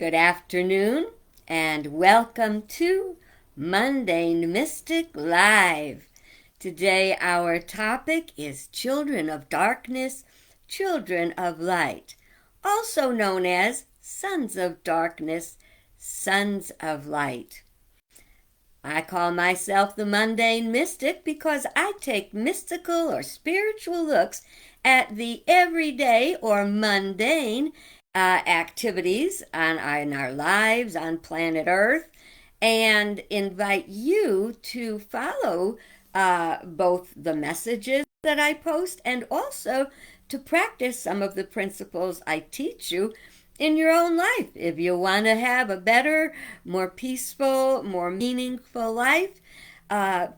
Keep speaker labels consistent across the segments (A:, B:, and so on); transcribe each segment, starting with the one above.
A: Good afternoon, and welcome to Mundane Mystic Live. Today, our topic is Children of Darkness, Children of Light, also known as Sons of Darkness, Sons of Light. I call myself the Mundane Mystic because I take mystical or spiritual looks at the everyday or mundane activities in our lives on planet Earth and invite you to follow both the messages that I post and also to practice some of the principles I teach you in your own life. If you want to have a better, more peaceful, more meaningful life, I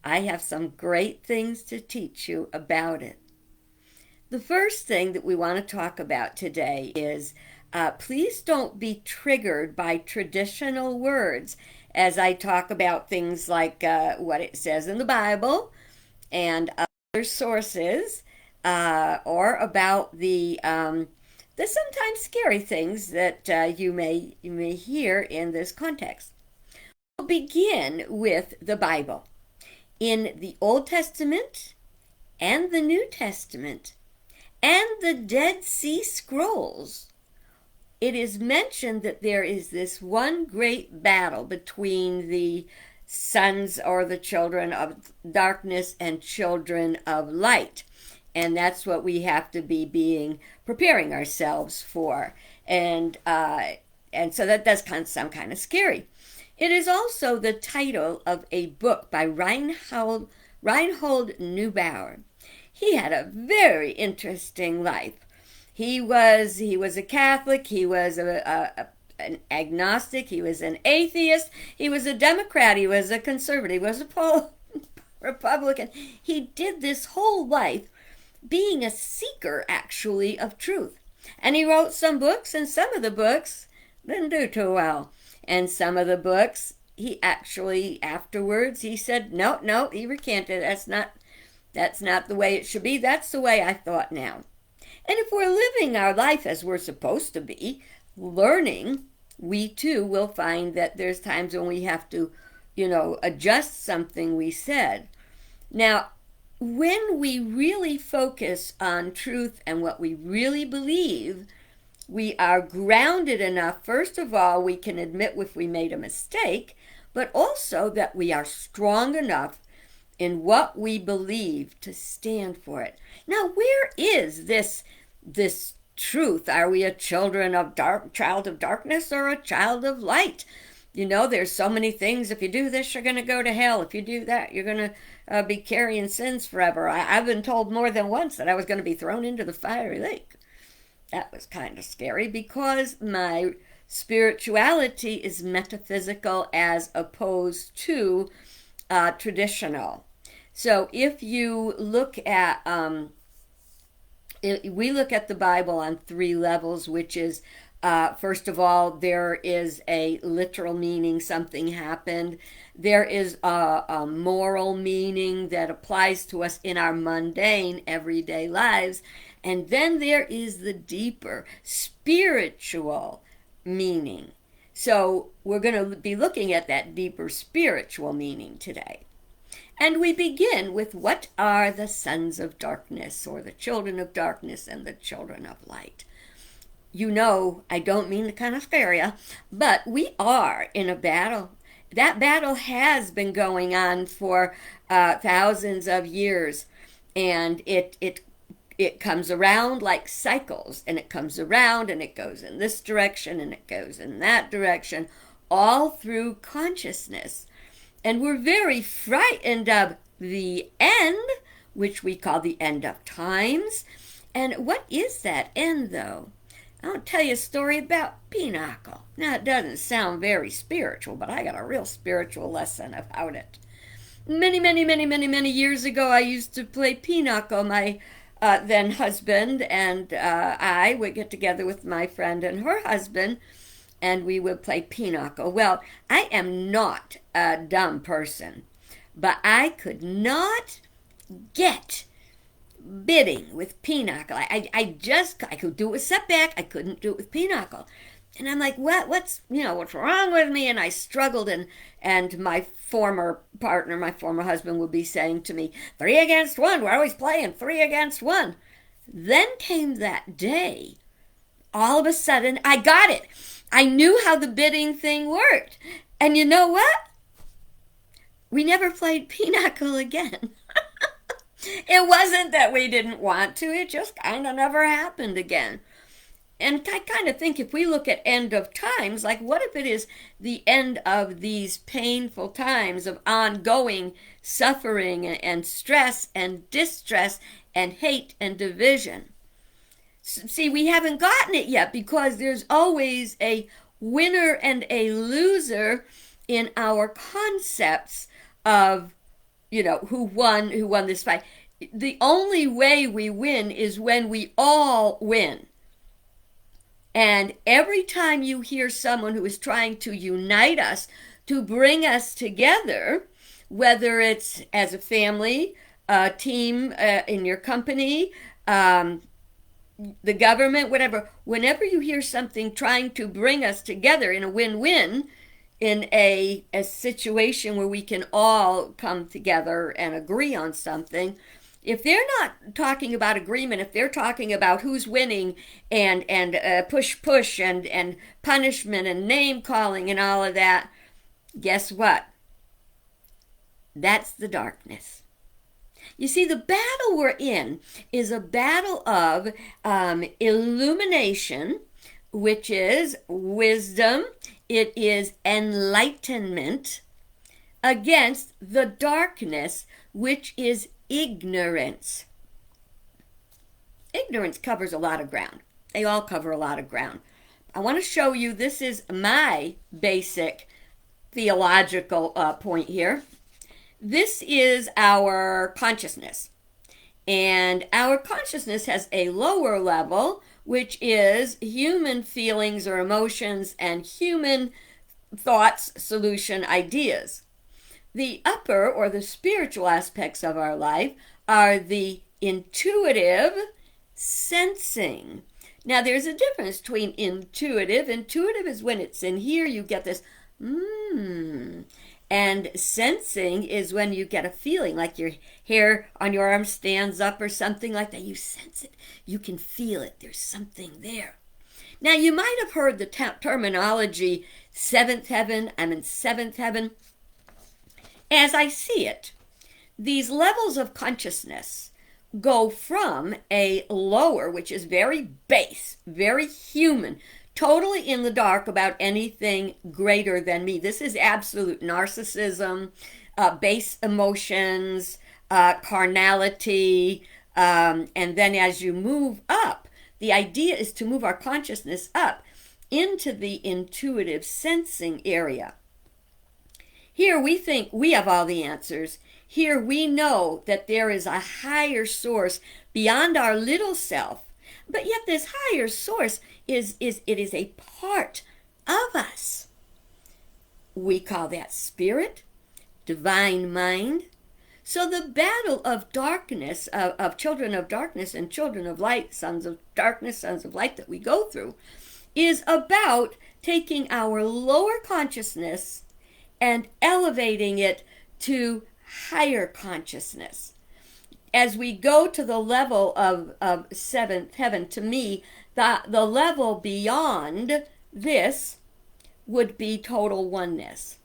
A: have some great things to teach you about it. The first thing that we want to talk about today is please don't be triggered by traditional words as I talk about things like what it says in the Bible and other sources, or about the sometimes scary things that you may hear in this context. We'll begin with the Bible. In the Old Testament and the New Testament and the Dead Sea Scrolls, it is mentioned that there is this one great battle between the sons or the children of darkness and children of light. And that's what we have to be preparing ourselves for. And so that does sound kind of scary. It is also the title of a book by Reinhold Neubauer. He had a very interesting life. He was a Catholic. He was an agnostic. He was an atheist. He was a Democrat. He was a conservative. He was a Republican. He did this whole life being a seeker, actually, of truth. And he wrote some books, and some of the books didn't do too well. And some of the books, he actually, afterwards, he said, no, he recanted. That's not the way it should be. That's the way I thought now. And if we're living our life as we're supposed to be, learning, we too will find that there's times when we have to, adjust something we said. Now, when we really focus on truth and what we really believe, we are grounded enough. First of all, we can admit if we made a mistake, but also that we are strong enough in what we believe to stand for it. Now, where is this truth? Are we a child of darkness or a child of light? There's so many things. If you do this, you're going to go to hell. If you do that, you're going to be carrying sins forever. I've been told more than once that I was going to be thrown into the fiery lake. That was kind of scary because my spirituality is metaphysical as opposed to traditional. So if you look at, we look at the Bible on three levels, which is, first of all, there is a literal meaning, something happened. There is a moral meaning that applies to us in our mundane, everyday lives. And then there is the deeper spiritual meaning. So we're going to be looking at that deeper spiritual meaning today. And we begin with what are the sons of darkness, or the children of darkness and the children of light. I don't mean to kind of scare you, but we are in a battle. That battle has been going on for thousands of years, and it comes around like cycles, and it comes around and it goes in this direction and it goes in that direction, all through consciousness. And we're very frightened of the end, which we call the end of times. And what is that end, though? I'll tell you a story about pinochle. Now, it doesn't sound very spiritual, but I got a real spiritual lesson about it. Many years ago, I used to play pinochle. My then husband and I would get together with my friend and her husband, and we would play pinochle. Well, I am not a dumb person, but I could not get bidding with pinochle. I could do it with setback. I couldn't do it with pinochle. And I'm like, what's wrong with me? And I struggled, and my former partner, my former husband, would be saying to me, 3 against 1, we're always playing 3 against 1. Then came that day. All of a sudden, I got it. I knew how the bidding thing worked. And you know what? We never played Pinochle again. It wasn't that we didn't want to, it just kind of never happened again. And I kind of think if we look at end of times, like what if it is the end of these painful times of ongoing suffering and stress and distress and hate and division? See, we haven't gotten it yet because there's always a winner and a loser in our concepts of, who won this fight. The only way we win is when we all win. And every time you hear someone who is trying to unite us, to bring us together, whether it's as a family, a team in your company, the government, whatever, whenever you hear something trying to bring us together in a win-win, in a situation where we can all come together and agree on something, if they're not talking about agreement, if they're talking about who's winning and push and punishment and name calling and all of that, guess what? That's the darkness. You see, the battle we're in is a battle of illumination, which is wisdom. It is enlightenment against the darkness, which is ignorance. Ignorance covers a lot of ground. They all cover a lot of ground. I want to show you, this is my basic theological point here. This is our consciousness. And our consciousness has a lower level, which is human feelings or emotions and human thoughts, solution, ideas. The upper or the spiritual aspects of our life are the intuitive sensing. Now there's a difference between intuitive. Intuitive is when it's in here, you get this and sensing is when you get a feeling like your hair on your arm stands up or something like that. You sense it. You can feel it. There's something there. Now you might have heard the terminology seventh heaven. I'm in seventh heaven. As I see it, these levels of consciousness go from a lower, which is very base, very human, totally in the dark about anything greater than me. This is absolute narcissism, base emotions, carnality, and then as you move up, the idea is to move our consciousness up into the intuitive sensing area. Here we think we have all the answers. Here we know that there is a higher source beyond our little self. But yet this higher source is a part of us. We call that spirit, divine mind. So the battle of darkness, of children of darkness and children of light, sons of darkness, sons of light that we go through, is about taking our lower consciousness and elevating it to higher consciousness. As we go to the level of seventh heaven, to me, the level beyond this would be total oneness.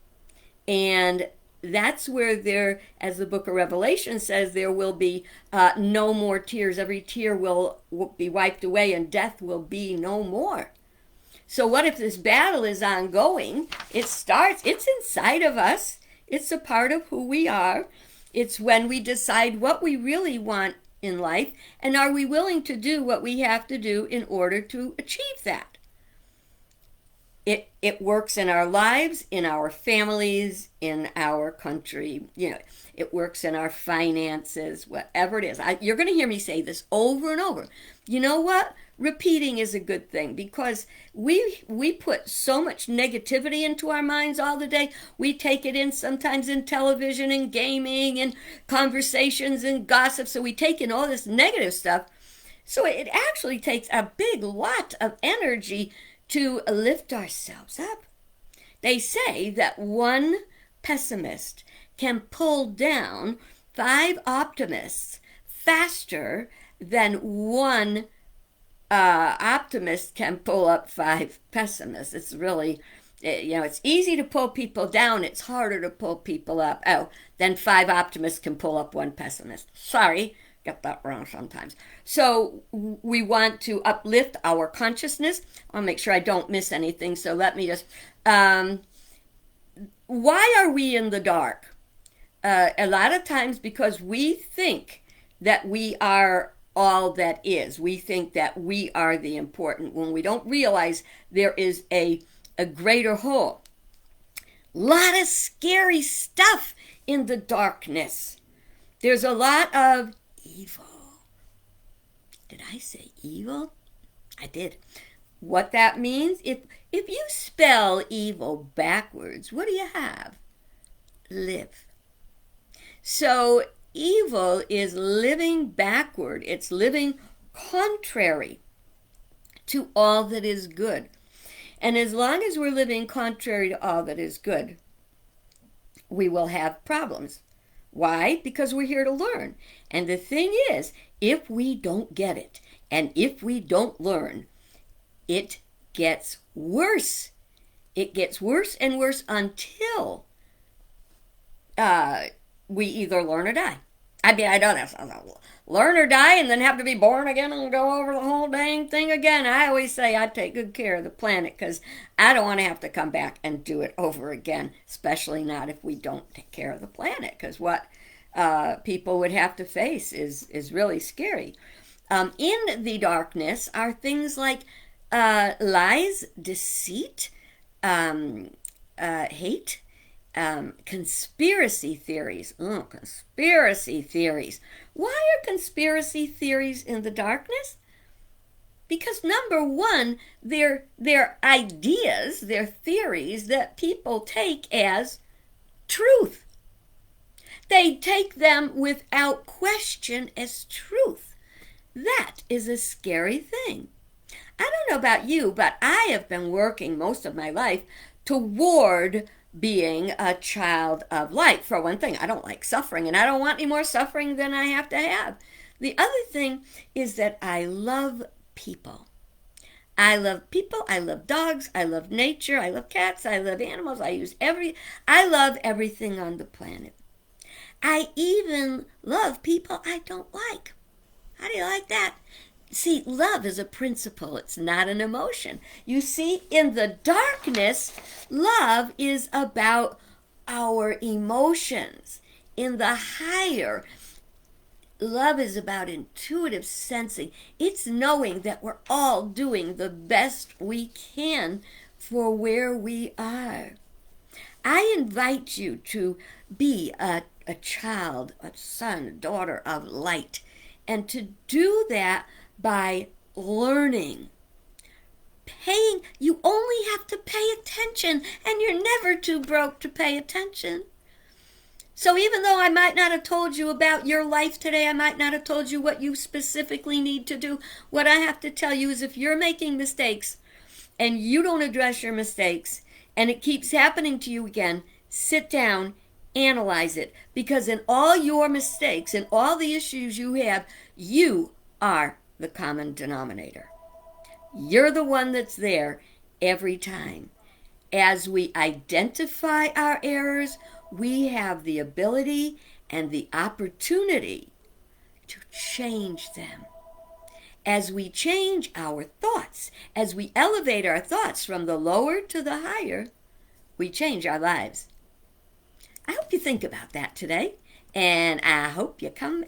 A: And that's where there, as the book of Revelation says, there will be no more tears. Every tear will be wiped away and death will be no more. So what if this battle is ongoing? It's inside of us. It's a part of who we are. It's when we decide what we really want in life, and are we willing to do what we have to do in order to achieve that. It works in our lives, in our families, in our country. It works in our finances, whatever it is. You're going to hear me say this over and over. You know what? Repeating is a good thing because we put so much negativity into our minds all the day. We take it in sometimes in television and gaming and conversations and gossip. So we take in all this negative stuff. So it actually takes a big lot of energy to lift ourselves up. They say that one pessimist can pull down 5 optimists faster than one optimist can pull up 5 pessimists. It's really, it's easy to pull people down. It's harder to pull people up. Oh, then 5 optimists can pull up 1 pessimist. Sorry, get that wrong sometimes. So we want to uplift our consciousness. I'll make sure I don't miss anything. So let me just, why are we in the dark? A lot of times because we think that we are all that is. We think that we are the important when we don't realize there is a greater whole. Lot of scary stuff in the darkness. There's a lot of evil. Did I say evil? I did. What that means, if you spell evil backwards, what do you have? Live. So evil is living backward. It's living contrary to all that is good. And as long as we're living contrary to all that is good, we will have problems. Why? Because we're here to learn. And the thing is, if we don't get it, and if we don't learn, it gets worse. It gets worse and worse until we either learn or die. I mean, I don't have to learn or die and then have to be born again and go over the whole dang thing again. I always say I take good care of the planet because I don't want to have to come back and do it over again, especially not if we don't take care of the planet, because what people would have to face is really scary. In the darkness are things like lies, deceit, hate, conspiracy theories. Conspiracy theories. Why are conspiracy theories in the darkness? Because number one, they're ideas, they're theories that people take as truth. They take them without question as truth. That is a scary thing. I don't know about you, but I have been working most of my life toward being a child of light. For one thing, I don't like suffering, and I don't want any more suffering than I have to have. The other thing is that I love people. I love people, I love dogs, I love nature, I love cats, I love animals, I love everything on the planet. I even love people I don't like. How do you like that? See, love is a principle. It's not an emotion. You see, in the darkness, love is about our emotions. In the higher, love is about intuitive sensing. It's knowing that we're all doing the best we can for where we are. I invite you to be a child, a son, a daughter of light, and to do that by learning. You only have to pay attention, and you're never too broke to pay attention. So even though I might not have told you about your life today, I might not have told you what you specifically need to do, what I have to tell you is if you're making mistakes and you don't address your mistakes and it keeps happening to you again, sit down, analyze it, because in all your mistakes and all the issues you have, you are the common denominator. You're the one that's there every time. As we identify our errors, we have the ability and the opportunity to change them. As we change our thoughts, as we elevate our thoughts from the lower to the higher, we change our lives. I hope you think about that today, and I hope you come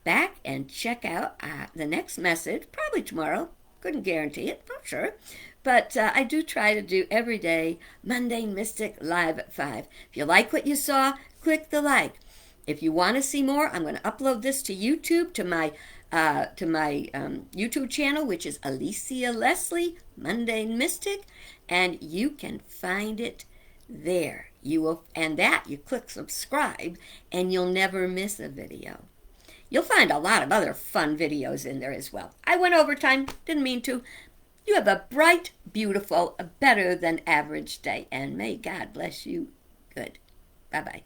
A: back and check out the next message, probably tomorrow. Couldn't guarantee it, not sure. But I do try to do every day Mundane Mystic Live at 5. If you like what you saw, click the like. If you want to see more, I'm going to upload this to YouTube, to my YouTube channel, which is Alicia Leslie, Mundane Mystic, and you can find it there. You click subscribe, and you'll never miss a video. You'll find a lot of other fun videos in there as well. I went over time, didn't mean to. You have a bright, beautiful, a better than average day. And may God bless you. Good. Bye-bye.